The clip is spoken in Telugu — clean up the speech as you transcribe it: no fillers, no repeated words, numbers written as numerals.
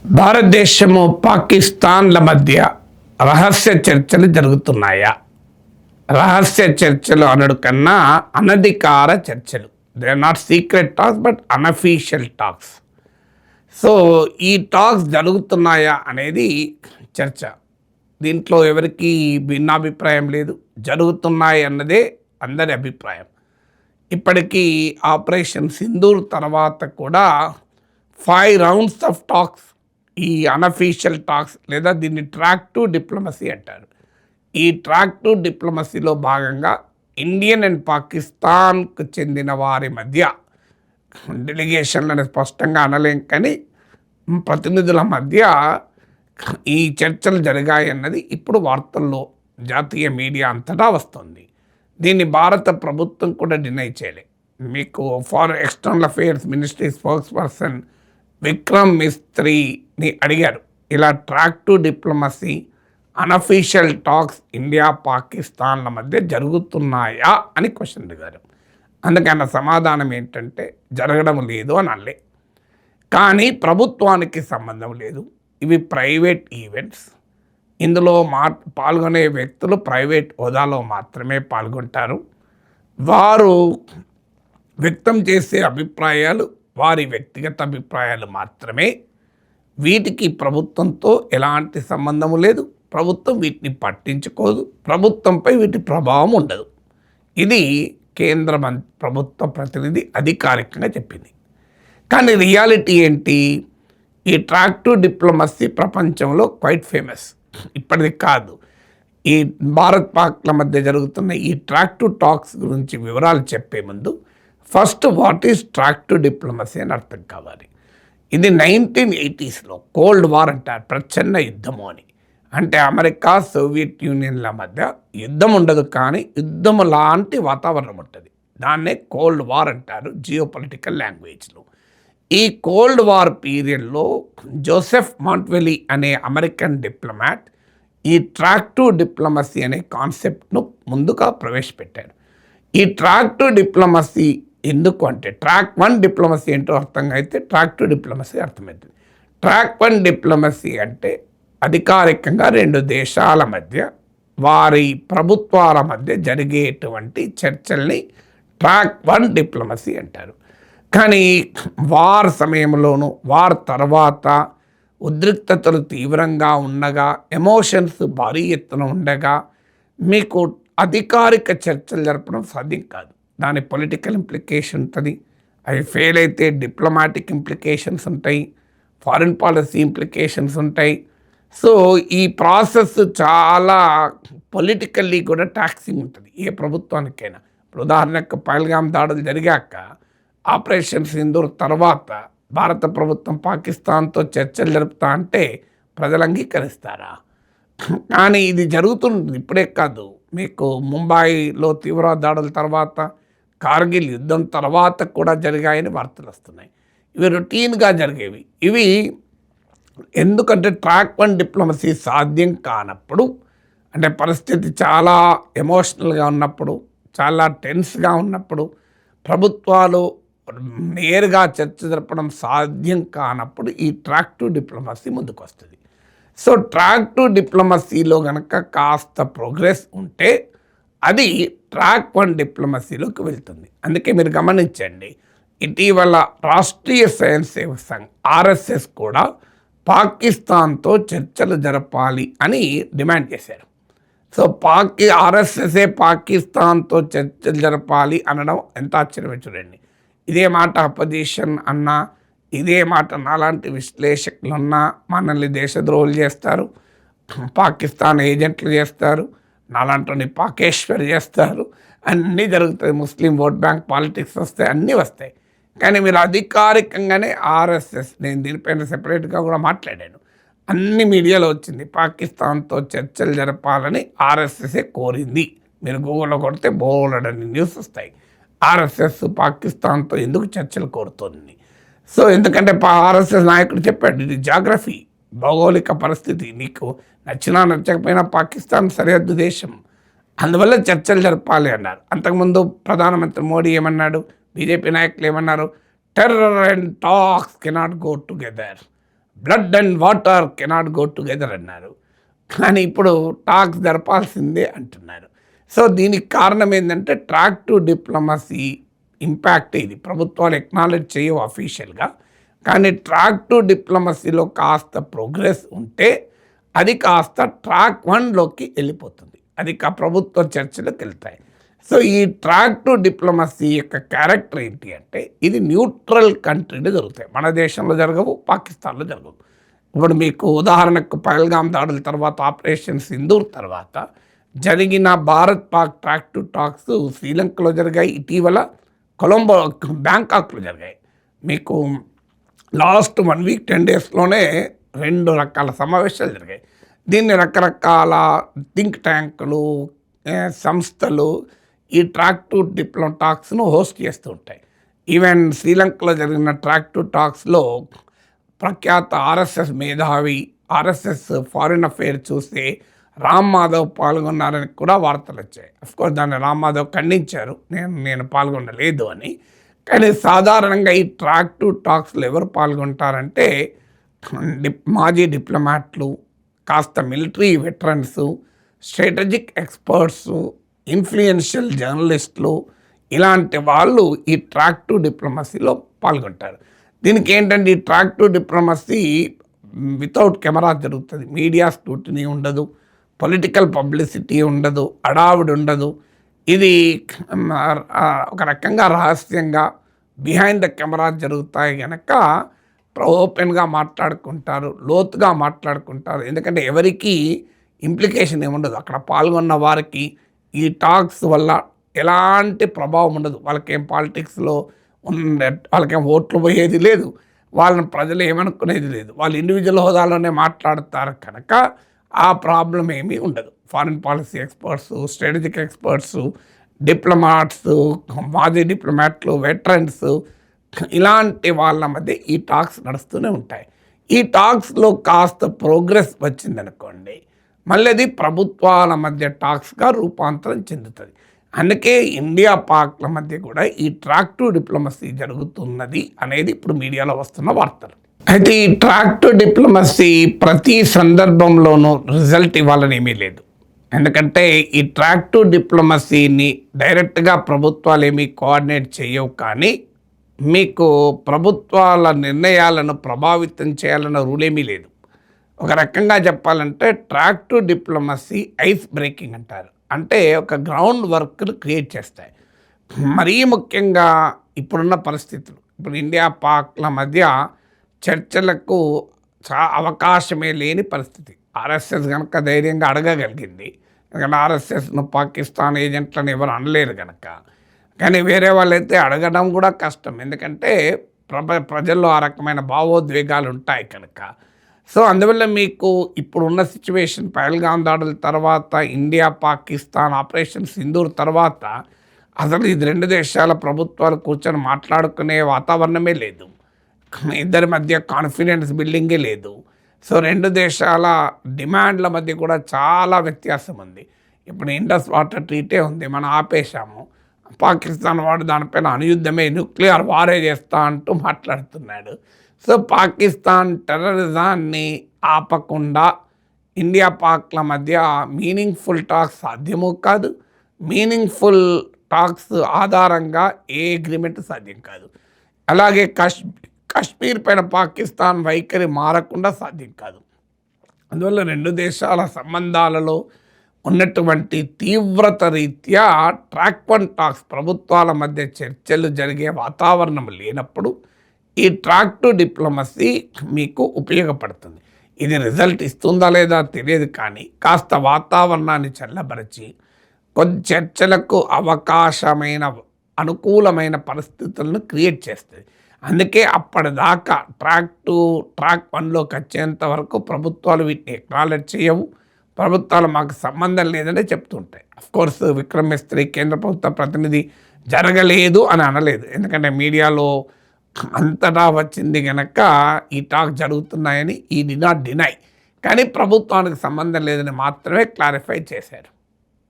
భారతదేశము పాకిస్తాన్ల మధ్య రహస్య చర్చలు జరుగుతున్నాయా? రహస్య చర్చలు అనడు కన్నా అనధికార చర్చలు. They are not secret talks but unofficial talks. So ఈ టాక్స్ జరుగుతున్నాయా అనేది చర్చ. దీంట్లో ఎవరికి భిన్నాభిప్రాయం లేదు. జరుగుతున్నాయి అన్నదే అందరి అభిప్రాయం. ఇప్పటికీ ఆపరేషన్ సింధూర్ తర్వాత కూడా 5 రౌండ్స్ ఆఫ్ టాక్స్, ఈ అన్అఫీషియల్ టాక్స్ లేదా దీన్ని ట్రాక్ టు డిప్లొమసీ అంటారు. ఈ ట్రాక్ టు డిప్లొమసీలో భాగంగా ఇండియన్ అండ్ పాకిస్తాన్కు చెందిన వారి మధ్య డెలిగేషన్లను స్పష్టంగా అనలేం కానీ ప్రతినిధుల మధ్య ఈ చర్చలు జరిగాయన్నది ఇప్పుడు వార్తల్లో జాతీయ మీడియా అంతటా వస్తుంది. దీన్ని భారత ప్రభుత్వం కూడా డినై చేయలే. మీకు foreign external affairs ministry spokesperson Vikram మిస్త్రీని అడిగారు, ఇలా track two diplomacy unofficial talks India పాకిస్తాన్ల మధ్య జరుగుతున్నాయా అని క్వశ్చన్ అడిగారు. అందుకన్న సమాధానం ఏంటంటే జరగడం లేదు అని అనలే. కానీ ప్రభుత్వానికి సంబంధం లేదు, ఇవి ప్రైవేట్ ఈవెంట్స్. ఇందులో పాల్గొనే వ్యక్తులు ప్రైవేట్ హోదాలో మాత్రమే పాల్గొంటారు. వారు వ్యక్తం చేసే అభిప్రాయాలు వారి వ్యక్తిగత అభిప్రాయాలు మాత్రమే. వీటికి ప్రభుత్వంతో ఎలాంటి సంబంధము లేదు. ప్రభుత్వం వీటిని పట్టించుకోదు. ప్రభుత్వంపై వీటి ప్రభావం ఉండదు. ఇది కేంద్ర ప్రభుత్వ ప్రతినిధి అధికారికంగా చెప్పింది. కానీ రియాలిటీ ఏంటి? ఈ ట్రాక్ టు డిప్లొమసీ ప్రపంచంలో క్వైట్ ఫేమస్. ఇప్పటిది కాదు, ఈ భారత్ పాక్ల మధ్య జరుగుతున్న ఈ ట్రాక్ టు టాక్స్ గురించి వివరాలు చెప్పే ముందు first what is track two diplomacy అని అర్థం కావాలి. ఇది 1980sలో కోల్డ్ వార్ అంటారు, ప్రచ్ఛన్న యుద్ధము అని. అంటే అమెరికా సోవియట్ యూనియన్ల మధ్య యుద్ధం ఉండదు కానీ యుద్ధము లాంటి వాతావరణం ఉంటుంది. దాన్నే కోల్డ్ వార్ అంటారు జియో పొలిటికల్ లాంగ్వేజ్లో. ఈ కోల్డ్ వార్ పీరియడ్లో జోసెఫ్ మాంట్వెలీ అనే అమెరికన్ డిప్లొమాట్ ఈ ట్రాక్ టు డిప్లొమసీ అనే కాన్సెప్ట్ను ముందుగా ప్రవేశపెట్టారు. ఈ ట్రాక్ టు డిప్లొమసీ ఎందుకు అంటే ట్రాక్ 1 డిప్లొమసీ ఏంటో అర్థం అయితే ట్రాక్ 2 డిప్లొమసీ అర్థమవుతుంది. ట్రాక్ 1 డిప్లొమసీ అంటే అధికారికంగా 2 దేశాల మధ్య వారి ప్రభుత్వాల మధ్య జరిగేటువంటి చర్చల్ని ట్రాక్ 1 డిప్లొమసీ అంటారు. కానీ వార్ సమయంలోనూ వార్ తర్వాత ఉద్రిక్తతలు తీవ్రంగా ఉండగా, ఎమోషన్స్ భారీ ఎత్తున ఉండగా మీకు అధికారిక చర్చలు జరపడం సాధ్యం కాదు. దాని పొలిటికల్ ఇంప్లికేషన్ ఉంటుంది. అవి ఫెయిల్ అయితే డిప్లొమాటిక్ ఇంప్లికేషన్స్ ఉంటాయి, ఫారిన్ పాలసీ ఇంప్లికేషన్స్ ఉంటాయి. సో ఈ ప్రాసెస్ చాలా పొలిటికల్లీ కూడా టాక్సింగ్ ఉంటుంది ఏ ప్రభుత్వానికైనా. ఇప్పుడు ఉదాహరణకు పహల్గామ్ దాడులు జరిగాక ఆపరేషన్ సింధూర్ తర్వాత భారత ప్రభుత్వం పాకిస్తాన్తో చర్చలు జరుపుతా అంటే ప్రజలు అంగీకరిస్తారా? కానీ ఇది జరుగుతుంది ఇప్పుడే కాదు. మీకు ముంబైలో తీవ్ర దాడుల తర్వాత, కార్గిల్ యుద్ధం తర్వాత కూడా జరిగాయని వార్తలు వస్తున్నాయి. ఇవి రొటీన్గా జరిగేవి. ఇవి ఎందుకంటే ట్రాక్ 1 డిప్లొమసీ సాధ్యం కానప్పుడు, అంటే పరిస్థితి చాలా ఎమోషనల్గా ఉన్నప్పుడు, చాలా టెన్స్గా ఉన్నప్పుడు, ప్రభుత్వాలు నేరుగా చర్చ జరపడం సాధ్యం కానప్పుడు ఈ ట్రాక్ 2 డిప్లొమసీ ముందుకు వస్తుంది. సో ట్రాక్ 2 డిప్లొమసీలో కనుక కాస్త ప్రోగ్రెస్ ఉంటే అది ట్రాక్ 1 డిప్లొమసీలోకి వెళ్తుంది. అందుకే మీరు గమనించండి, ఇటీవల రాష్ట్రీయ స్వయం సేవక్ సంఘ్ RSS కూడా పాకిస్తాన్తో చర్చలు జరపాలి అని డిమాండ్ చేశారు. సో RSSఏ పాకిస్తాన్తో చర్చలు జరపాలి అనడం ఎంత ఆశ్చర్యమే చూడండి. ఇదే మాట అపోజిషన్ అన్నా, ఇదే మాట నాలాంటి విశ్లేషకులున్నా మనల్ని దేశద్రోహులు చేస్తారు, పాకిస్తాన్ ఏజెంట్లు చేస్తారు, నాలాంటి పాకేశ్వర్ చేస్తారు, అన్నీ జరుగుతాయి. ముస్లిం ఓట్ బ్యాంక్ పాలిటిక్స్ వస్తాయి, అన్నీ వస్తాయి. కానీ మీరు అధికారికంగానే RSS, నేను దీనిపైన సెపరేట్గా కూడా మాట్లాడాను, అన్ని మీడియాలో వచ్చింది పాకిస్తాన్తో చర్చలు జరపాలని RSSఏ కోరింది. మీరు గూగుల్లో కొడితే బోలెడన్ని న్యూస్ వస్తాయి. RSS పాకిస్తాన్తో ఎందుకు చర్చలు కోరుతోంది? సో ఎందుకంటే RSS నాయకుడు చెప్పాడు, ఇది జాగ్రఫీ, భౌగోళిక పరిస్థితి, నీకు నచ్చినా నచ్చకపోయినా పాకిస్తాన్ సరిహద్దు దేశం, అందువల్ల చర్చలు జరపాలి అన్నారు. అంతకుముందు ప్రధానమంత్రి మోడీ ఏమన్నాడు, బీజేపీ నాయకులు ఏమన్నారు, terror and talks cannot go together, blood and water cannot go together అన్నారు. కానీ ఇప్పుడు టాక్స్ జరపాల్సిందే అంటున్నారు. సో దీనికి కారణం ఏంటంటే ట్రాక్ టు డిప్లొమసీ ఇంపాక్ట్ ఇది. ప్రభుత్వాలు ఎక్నాలెడ్జ్ చేయవు అఫీషియల్గా, కానీ ట్రాక్ టు డిప్లొమసీలో కాస్త ప్రోగ్రెస్ ఉంటే అది కాస్త ట్రాక్ 1లోకి వెళ్ళిపోతుంది. అది ప్రభుత్వ చర్చలకు వెళ్తాయి. సో ఈ ట్రాక్ టు డిప్లొమసీ యొక్క క్యారెక్టర్ ఏంటి అంటే ఇది న్యూట్రల్ కంట్రీలో జరుగుతాయి. మన దేశంలో జరగవు, పాకిస్తాన్లో జరగవు. ఇప్పుడు మీకు ఉదాహరణకు పహల్గామ్ దాడుల తర్వాత ఆపరేషన్ సింధూర్ తర్వాత జరిగిన Bharat Pak track to talks శ్రీలంకలో జరిగాయి, ఇటీవల కొలంబో బ్యాంకాక్లో జరిగాయి. మీకు లాస్ట్ 1 వీక్ 10 డేస్లోనే 2 రకాల సమావేశాలు జరిగాయి. దీన్ని రకరకాల థింక్ ట్యాంకులు, సంస్థలు ఈ ట్రాక్ టు టాక్స్ను హోస్ట్ చేస్తూ ఉంటాయి. ఈవెన్ శ్రీలంకలో జరిగిన ట్రాక్ టు టాక్స్లో ప్రఖ్యాత ఆర్ఎస్ఎస్ మేధావి, ఆర్ఎస్ఎస్ ఫారిన్ అఫేర్ చూస్తే రామ్ మాధవ్ పాల్గొన్నారని కూడా వార్తలు వచ్చాయి. అఫ్కోర్స్ దాన్ని రామ్ మాధవ్ ఖండించారు, నేను పాల్గొనలేదు అని. కానీ సాధారణంగా ఈ ట్రాక్ టు టాక్స్లో ఎవరు పాల్గొంటారంటే మాజీ డిప్లొమాట్లు, కాస్త military veterans, strategic experts, influential జర్నలిస్టులు, ఇలాంటి వాళ్ళు ఈ ట్రాక్ టు డిప్లొమసీలో పాల్గొంటారు. దీనికి ఏంటంటే ఈ track two diplomacy without camera జరుగుతుంది. మీడియా స్క్రూటినీ ఉండదు, పొలిటికల్ పబ్లిసిటీ ఉండదు, అడావిడి ఉండదు. ఇది ఒక రకంగా రహస్యంగా బిహైండ్ ద కెమెరా జరుగుతాయి కనుక ఓపెన్గా మాట్లాడుకుంటారు, లోతుగా మాట్లాడుకుంటారు. ఎందుకంటే ఎవరికి ఇంప్లికేషన్ ఏముండదు. అక్కడ పాల్గొన్న వారికి ఈ టాక్స్ వల్ల ఎలాంటి ప్రభావం ఉండదు. వాళ్ళకేం పాలిటిక్స్లో వాళ్ళకేం ఓట్లు పోయేది లేదు, వాళ్ళని ప్రజలు ఏమనుకునేది లేదు. వాళ్ళు ఇండివిజువల్ హోదాలోనే మాట్లాడతారు కనుక ఆ ప్రాబ్లం ఏమీ ఉండదు. Foreign policy experts, strategic experts, diplomats, మాజీ డిప్లొమాట్లు, వెటరన్స్, ఇలాంటి వాళ్ళ మధ్య ఈ టాక్స్ నడుస్తూనే ఉంటాయి. ఈ టాక్స్లో కాస్త ప్రోగ్రెస్ వచ్చిందనుకోండి, మళ్ళీ అది ప్రభుత్వాల మధ్య టాక్స్గా రూపాంతరం చెందుతుంది. అందుకే ఇండియా పాక్ల మధ్య కూడా ఈ ట్రాక్ టు డిప్లొమసీ జరుగుతున్నది అనేది ఇప్పుడు మీడియాలో వస్తున్న వార్తలు. అయితే ఈ ట్రాక్ టు డిప్లొమసీ ప్రతి సందర్భంలోనూ రిజల్ట్ ఇవ్వాలని ఏమీ లేదు. ఎందుకంటే ఈ ట్రాక్ టు డిప్లొమసీని డైరెక్ట్గా ప్రభుత్వాలు ఏమీ కోఆర్డినేట్ చేయవు. కానీ మీకు ప్రభుత్వాల నిర్ణయాలను ప్రభావితం చేయాలన్న రూల్ ఏమీ లేదు. ఒక రకంగా చెప్పాలంటే track two diplomacy ice breaking అంటారు. అంటే ఒక గ్రౌండ్ వర్క్ను క్రియేట్ చేస్తాయి. మరీ ముఖ్యంగా ఇప్పుడున్న పరిస్థితులు, ఇప్పుడు ఇండియా పాక్ల మధ్య చర్చలకు అవకాశమే లేని పరిస్థితి. ఆర్ఎస్ఎస్ కనుక ధైర్యంగా అడగగలిగింది, ఎందుకంటే ఆర్ఎస్ఎస్ను పాకిస్తాన్ ఏజెంట్లను ఎవరు అనలేరు కనుక. కానీ వేరే వాళ్ళైతే అడగడం కూడా కష్టం, ఎందుకంటే ప్రజల్లో ఆ రకమైన భావోద్వేగాలు ఉంటాయి కనుక. సో అందువల్ల మీకు ఇప్పుడున్న సిచ్యువేషన్ పహల్గామ్ దాడుల తర్వాత, ఇండియా పాకిస్తాన్ ఆపరేషన్ సింధూర్ తర్వాత అసలు ఇది 2 దేశాల ప్రభుత్వాలు కూర్చొని మాట్లాడుకునే వాతావరణమే లేదు. ఇద్దరి మధ్య కాన్ఫిడెన్స్ బిల్డింగే లేదు. సో 2 దేశాల డిమాండ్ల మధ్య కూడా చాలా వ్యత్యాసం ఉంది. ఇప్పుడు ఇండస్ వాటర్ ట్రీటే ఉంది, మనం ఆపేశాము. పాకిస్తాన్ వాడు దానిపైన అనుయుద్ధమే, న్యూక్లియర్ వారే చేస్తా అంటూ మాట్లాడుతున్నాడు. సో పాకిస్తాన్ టెర్రరిజాన్ని ఆపకుండా ఇండియా పాక్ల మధ్య మీనింగ్ఫుల్ టాక్స్ సాధ్యమూ కాదు. మీనింగ్ఫుల్ టాక్స్ ఆధారంగా ఏ అగ్రిమెంట్ సాధ్యం కాదు. అలాగే కశ్మీర్ పైన పాకిస్తాన్ వైఖరి మారకుండా సాధ్యం కాదు. అందువల్ల 2 దేశాల సంబంధాలలో ఉన్నటువంటి తీవ్రత రీత్యా ట్రాక్ 1 టాక్స్ ప్రభుత్వాల మధ్య చర్చలు జరిగే వాతావరణం లేనప్పుడు ఈ ట్రాక్ టు డిప్లొమసీ మీకు ఉపయోగపడుతుంది. ఇది రిజల్ట్ ఇస్తుందా లేదా తెలియదు, కానీ కాస్త వాతావరణాన్ని చల్లబరిచి కొద్ది చర్చలకు అవకాశమైన అనుకూలమైన పరిస్థితులను క్రియేట్ చేస్తుంది. అందుకే అప్పటిదాకా ట్రాక్ 1లోకి వచ్చేంత వరకు ప్రభుత్వాలు వీటిని ఎక్నాలెడ్జ్ చేయవు. ప్రభుత్వాలు మాకు సంబంధం లేదని చెప్తుంటాయి. అఫ్కోర్స్ విక్రమ్ మిస్త్రీ కేంద్ర ప్రభుత్వ ప్రతినిధి జరగలేదు అని అనలేదు, ఎందుకంటే మీడియాలో అంతటా వచ్చింది కనుక ఈ టాక్ జరుగుతున్నాయని ఈ డి నాట్ డినై. కానీ ప్రభుత్వానికి సంబంధం లేదని మాత్రమే క్లారిఫై చేశారు.